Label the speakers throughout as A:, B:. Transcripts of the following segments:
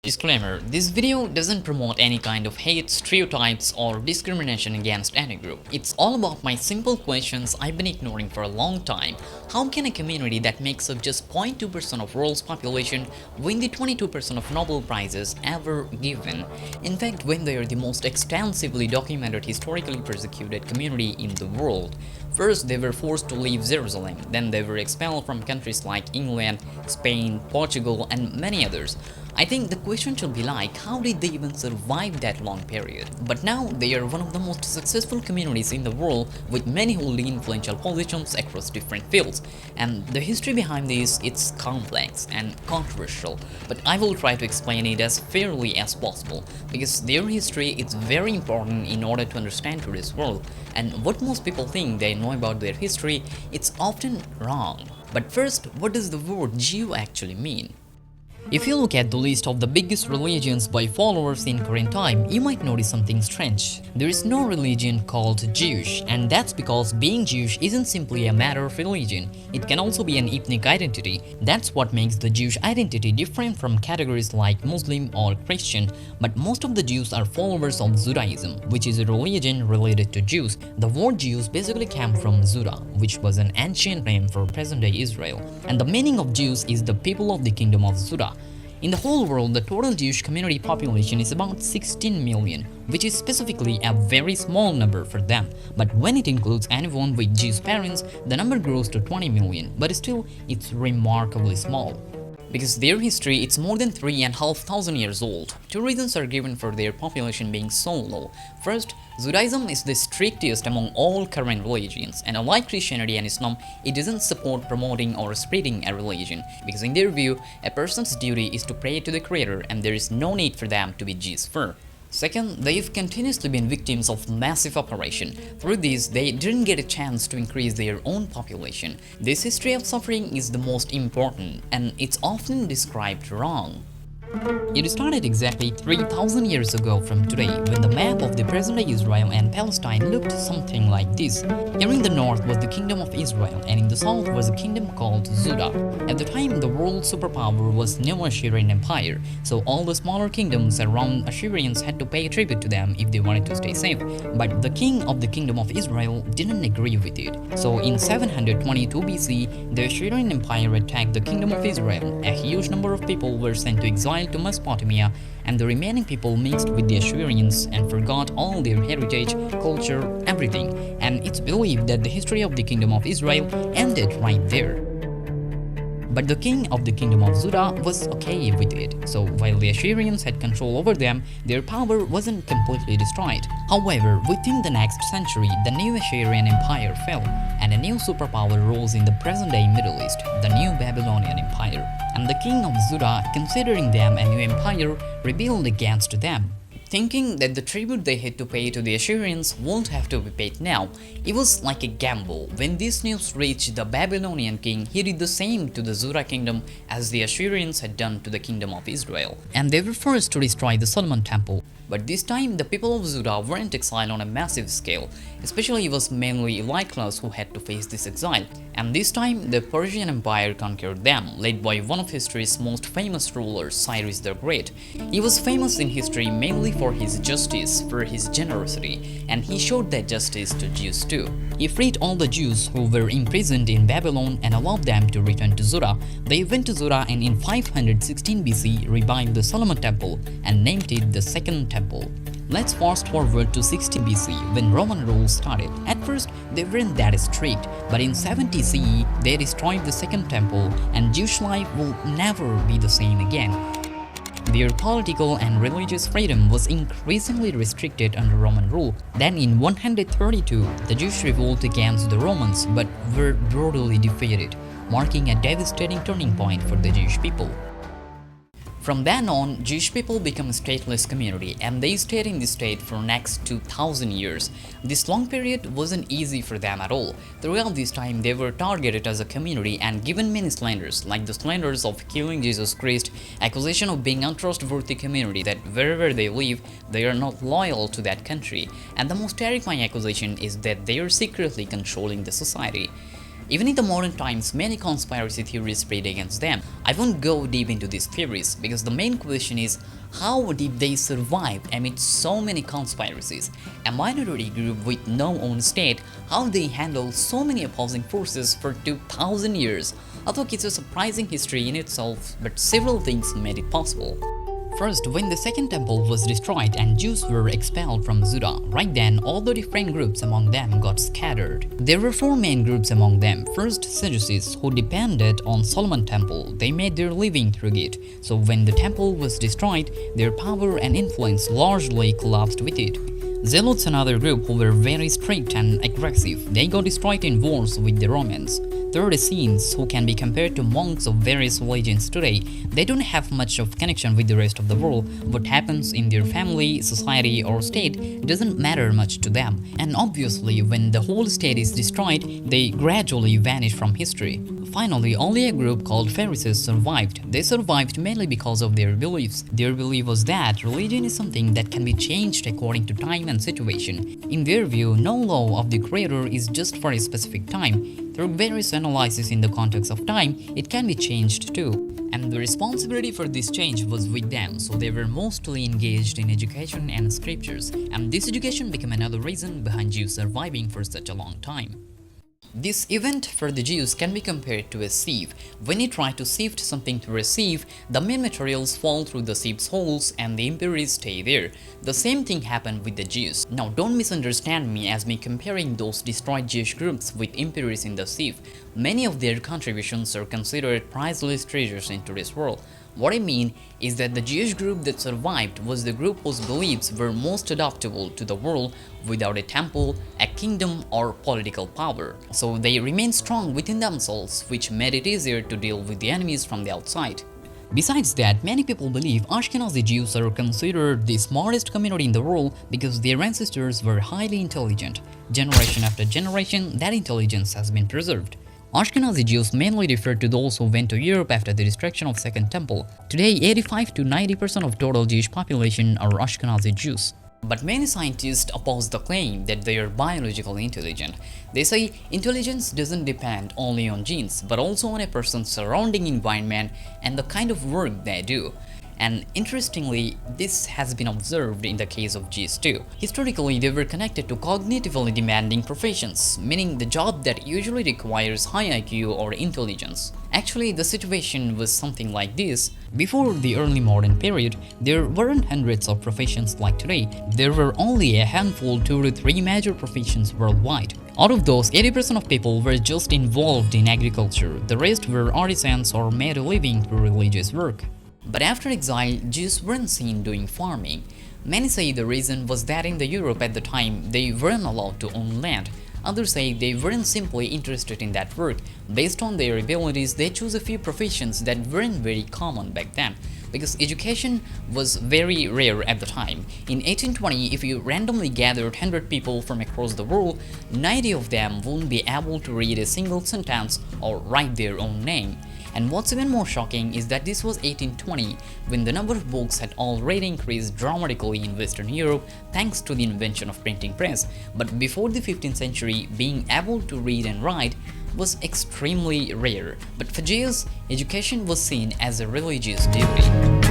A: Disclaimer: this video doesn't promote any kind of hate, stereotypes, or discrimination against any group. It's all about my simple questions I've been ignoring for a long time. How can a community that makes up just 0.2% of world's population win the 22% of Nobel Prizes ever given? In fact, when they are the most extensively documented historically persecuted community in the world. First, they were forced to leave Jerusalem, then they were expelled from countries like England, Spain, Portugal, and many others. I think the question should be like, how did they even survive that long period? But now they are one of the most successful communities in the world, with many holding influential positions across different fields. And the history behind this, it's complex and controversial, but I will try to explain it as fairly as possible, because their history is very important in order to understand today's world. And what most people think they know about their history, it's often wrong. But first, what does the word Jew actually mean? If you look at the list of the biggest religions by followers in current time, you might notice something strange. There is no religion called Jewish, and that's because being Jewish isn't simply a matter of religion. It can also be an ethnic identity. That's what makes the Jewish identity different from categories like Muslim or Christian. But most of the Jews are followers of Judaism, which is a religion related to Jews. The word Jews basically came from Judah, which was an ancient name for present-day Israel. And the meaning of Jews is the people of the kingdom of Judah. In the whole world, the total Jewish community population is about 16 million, which is specifically a very small number for them. But when it includes anyone with Jewish parents, the number grows to 20 million, but still, it's remarkably small. Because their history is more than 3,500 years old. Two reasons are given for their population being so low. First, Judaism is the strictest among all current religions, and unlike Christianity and Islam, it doesn't support promoting or spreading a religion, because in their view, a person's duty is to pray to the Creator and there is no need for them to be Jews first. Second, they've continuously been victims of massive oppression. Through this, they didn't get a chance to increase their own population. This history of suffering is the most important, and it's often described wrong. It started exactly 3,000 years ago from today, when the map of the present-day Israel and Palestine looked something like this. Here in the north was the kingdom of Israel, and in the south was a kingdom called Judah. At the time, the world superpower was New Assyrian Empire, so all the smaller kingdoms around Assyrians had to pay tribute to them if they wanted to stay safe. But the king of the kingdom of Israel didn't agree with it. So in 722 BC, the Assyrian Empire attacked the kingdom of Israel. A huge number of people were sent to exile to Mesopotamia, and the remaining people mixed with the Assyrians and forgot all their heritage, culture, everything. And it's believed that the history of the kingdom of Israel ended right there. But the king of the kingdom of Judah was okay with it, so while the Assyrians had control over them, their power wasn't completely destroyed. However, within the next century, the new Assyrian Empire fell, and a new superpower rose in the present-day Middle East, the new Babylonian Empire. And the king of Judah, considering them a new empire, rebelled against them, thinking that the tribute they had to pay to the Assyrians won't have to be paid now. It was like a gamble. When this news reached the Babylonian king, he did the same to the Judah kingdom as the Assyrians had done to the kingdom of Israel. And they were forced to destroy the Solomon temple. But this time, the people of Judah weren't exiled on a massive scale. Especially it was mainly elite class who had to face this exile. And this time, the Persian Empire conquered them, led by one of history's most famous rulers, Cyrus the Great. He was famous in history mainly for his justice, for his generosity, and he showed that justice to Jews too. He freed all the Jews who were imprisoned in Babylon and allowed them to return to Judah. They went to Judah and in 516 BC revived the Solomon temple and named it the Second Temple. Let's fast forward to 60 BC when Roman rule started. At first, they weren't that strict, but in 70 CE, they destroyed the Second Temple and Jewish life will never be the same again. Their political and religious freedom was increasingly restricted under Roman rule. Then in 132, the Jews revolted against the Romans but were brutally defeated, marking a devastating turning point for the Jewish people. From then on, Jewish people became a stateless community, and they stayed in this state for next 2,000 years. This long period wasn't easy for them at all. Throughout this time, they were targeted as a community and given many slanders, like the slanders of killing Jesus Christ, accusation of being untrustworthy community that wherever they live, they are not loyal to that country, and the most terrifying accusation is that they are secretly controlling the society. Even in the modern times, many conspiracy theories spread against them. I won't go deep into these theories because the main question is how did they survive amid so many conspiracies? A minority group with no own state, how they handle so many opposing forces for 2000 years. I think it's a surprising history in itself, but several things made it possible. First, when the second temple was destroyed and Jews were expelled from Judah, right then all the different groups among them got scattered. There were four main groups among them. First, Sadducees, who depended on Solomon temple. They made their living through it. So when the temple was destroyed, their power and influence largely collapsed with it. Zealots, another group who were very strict and aggressive. They got destroyed in wars with the Romans. Third, Essenes, who can be compared to monks of various religions today. They don't have much of connection with the rest of the world. What happens in their family, society or state doesn't matter much to them. And obviously, when the whole state is destroyed, they gradually vanish from history. Finally, only a group called Pharisees survived. They survived mainly because of their beliefs. Their belief was that religion is something that can be changed according to time and situation. In their view, no law of the Creator is just for a specific time. Through various analysis in the context of time, it can be changed too. And the responsibility for this change was with them, so they were mostly engaged in education and scriptures. And this education became another reason behind Jews surviving for such a long time. This event for the Jews can be compared to a sieve. When you try to sift something through a sieve, the main materials fall through the sieve's holes and the impurities stay there. The same thing happened with the Jews. Now don't misunderstand me as me comparing those destroyed Jewish groups with impurities in the sieve. Many of their contributions are considered priceless treasures in today's world. What I mean is that the Jewish group that survived was the group whose beliefs were most adaptable to the world without a temple, a kingdom or political power. So they remained strong within themselves, which made it easier to deal with the enemies from the outside. Besides that, many people believe Ashkenazi Jews are considered the smartest community in the world because their ancestors were highly intelligent. Generation after generation, that intelligence has been preserved. Ashkenazi Jews mainly refer to those who went to Europe after the destruction of Second Temple. Today, 85 to 90% of total Jewish population are Ashkenazi Jews. But many scientists oppose the claim that they are biologically intelligent. They say intelligence doesn't depend only on genes, but also on a person's surrounding environment and the kind of work they do. And interestingly, this has been observed in the case of Jews too. Historically, they were connected to cognitively demanding professions, meaning the job that usually requires high IQ or intelligence. Actually, the situation was something like this. Before the early modern period, there weren't hundreds of professions like today. There were only a handful, 2 to 3 major professions worldwide. Out of those, 80% of people were just involved in agriculture. The rest were artisans or made a living through religious work. But after exile, Jews weren't seen doing farming. Many say the reason was that in the Europe at the time, they weren't allowed to own land. Others say they weren't simply interested in that work. Based on their abilities, they chose a few professions that weren't very common back then, because education was very rare at the time. In 1820, if you randomly gathered 100 people from across the world, 90 of them wouldn't be able to read a single sentence or write their own name. And what's even more shocking is that this was 1820, when the number of books had already increased dramatically in Western Europe thanks to the invention of printing press. But before the 15th century, being able to read and write was extremely rare. But for Jews, education was seen as a religious duty.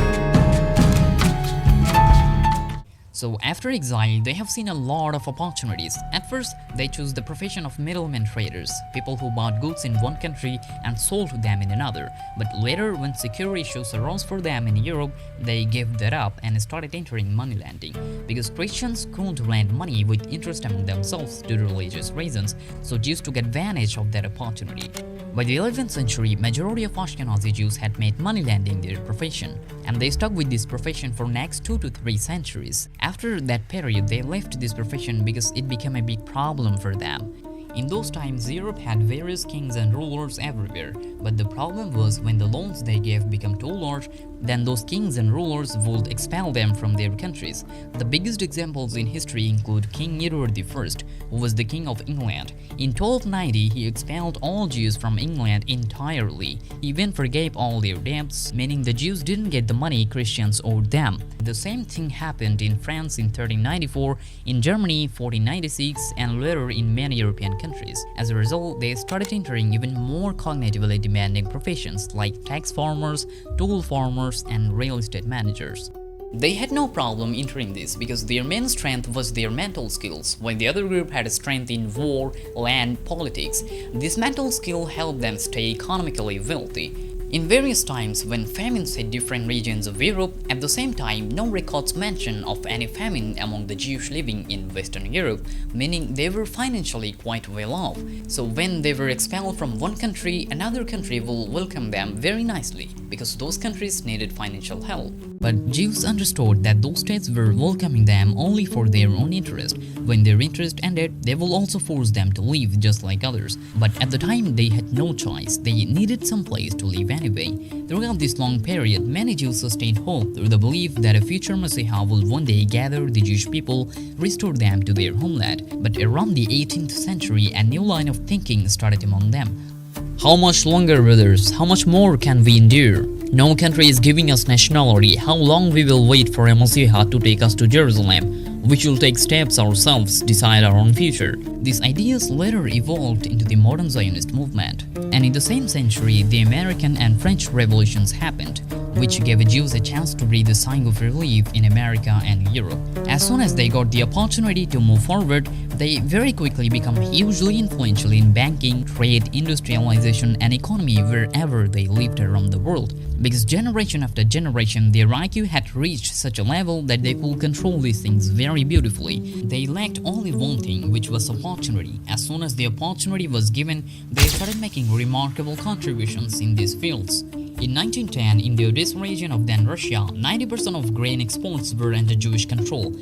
A: So after exile, they have seen a lot of opportunities. At first, they chose the profession of middlemen traders, people who bought goods in one country and sold them in another. But later, when security issues arose for them in Europe, they gave that up and started entering money lending. Because Christians couldn't lend money with interest among themselves due to religious reasons, so Jews took advantage of that opportunity. By the 11th century, majority of Ashkenazi Jews had made money lending their profession, and they stuck with this profession for next 2 to 3 centuries. After that period, they left this profession because it became a big problem for them. In those times, Europe had various kings and rulers everywhere, but the problem was when the loans they gave became too large, then those kings and rulers would expel them from their countries. The biggest examples in history include King Edward I, who was the king of England. In 1290, he expelled all Jews from England entirely. He even forgave all their debts, meaning the Jews didn't get the money Christians owed them. The same thing happened in France in 1394, in Germany 1496, and later in many European countries. As a result, they started entering even more cognitively demanding professions like tax farmers, tool farmers, and real estate managers. They had no problem entering this because their main strength was their mental skills, while the other group had a strength in war, land, politics. This mental skill helped them stay economically wealthy. In various times when famines hit different regions of Europe, at the same time no records mention of any famine among the Jews living in Western Europe, meaning they were financially quite well off. So when they were expelled from one country, another country will welcome them very nicely because those countries needed financial help. But Jews understood that those states were welcoming them only for their own interest. When their interest ended, they will also force them to leave just like others. But at the time, they had no choice. They needed some place to live anyway. Throughout this long period, many Jews sustained hope through the belief that a future Messiah will one day gather the Jewish people, restore them to their homeland. But around the 18th century, a new line of thinking started among them. How much longer, brothers? How much more can we endure? No country is giving us nationality. How long we will wait for a Messiah to take us to Jerusalem? We should take steps ourselves, decide our own future. These ideas later evolved into the modern Zionist movement. And in the same century, the American and French revolutions happened, which gave Jews a chance to breathe a sigh of relief in America and Europe. As soon as they got the opportunity to move forward, they very quickly become hugely influential in banking, trade, industrialization, and economy wherever they lived around the world. Because generation after generation, their IQ had reached such a level that they could control these things very beautifully. They lacked only one thing, which was opportunity. As soon as the opportunity was given, they started making remarkable contributions in these fields. In 1910, in the Odessa region of then Russia, 90% of grain exports were under Jewish control.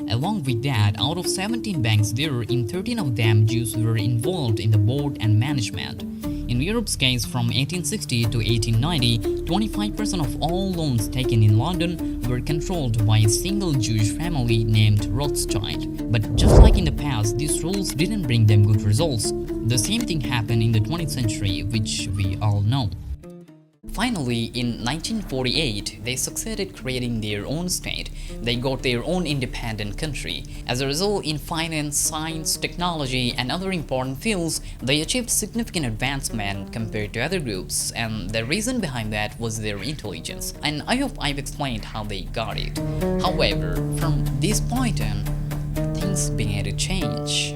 A: Along with that, out of 17 banks there, in 13 of them, Jews were involved in the board and management. In Europe's case, from 1860 to 1890, 25% of all loans taken in London were controlled by a single Jewish family named Rothschild. But just like in the past, these rules didn't bring them good results. The same thing happened in the 20th century, which we all know. Finally, in 1948, they succeeded creating their own state. They got their own independent country. As a result, in finance, science, technology, and other important fields, they achieved significant advancement compared to other groups, and the reason behind that was their intelligence. And I hope I've explained how they got it. However, from this point on, things began to change.